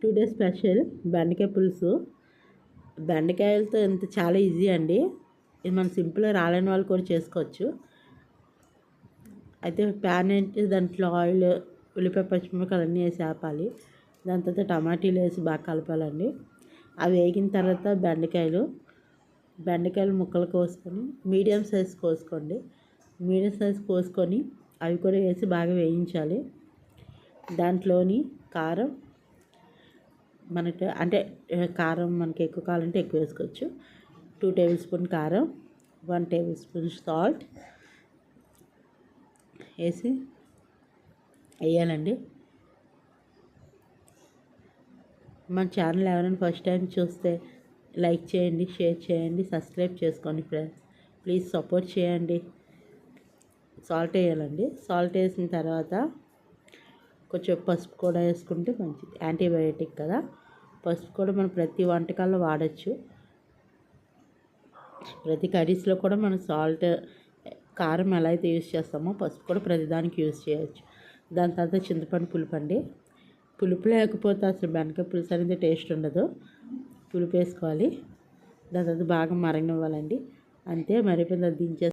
Today special బెండకాయ పులుసు. బెండకాయలతో చాలా ఈజీ అండి. ఇది మనం సింపుల్గా రాలేని వాళ్ళు కూడా చేసుకోవచ్చు. అయితే ప్యాన్ ఏంటి, దాంట్లో ఆయిల్, ఉల్లిపాయ, పచ్చిమిరపకాయలు అన్నీ వేసి ఆపాలి. దాని తర్వాత టమాటీలు వేసి బాగా కలపాలండి. అవి వేగిన తర్వాత బెండకాయలు ముక్కలు కోసుకొని మీడియం సైజ్ కోసుకోండి. మీడియం సైజ్ కోసుకొని అవి కూడా వేసి బాగా వేయించాలి. దాంట్లోని కారం, కారం మనకి ఎక్కువ కావాలంటే ఎక్కువ వేసుకోవచ్చు. 2 టేబుల్ స్పూన్ కారం, 1 టేబుల్ స్పూన్ సాల్ట్ వేయాలండి. మన ఛానల్ ఎవరైనా ఫస్ట్ టైం చూస్తే లైక్ చేయండి, షేర్ చేయండి, సబ్స్క్రైబ్ చేసుకోండి ఫ్రెండ్స్. ప్లీజ్ సపోర్ట్ చేయండి. సాల్ట్ వేయాలండి. సాల్ట్ వేసిన తర్వాత కొంచెం పసుపు కూడా వేసుకుంటే మంచిది. యాంటీబయాటిక్ కదా, పసుపు కూడా మనం ప్రతి వంటకాల్లో వాడచ్చు. ప్రతి కర్రీస్లో కూడా మనం సాల్ట్, కారం ఎలా అయితే యూజ్ చేస్తామో పసుపు కూడా ప్రతిదానికి యూజ్ చేయొచ్చు. దాని తర్వాత చింతపండు పులుపు అండి. పులుపు లేకపోతే అసలు బెండకాయ పులుసు అనేది టేస్ట్ ఉండదు. పులుపు వేసుకోవాలి. దాని తర్వాత బాగా మరగనివ్వాలండి. అంతే, మరిపోయింది. అది దించేసి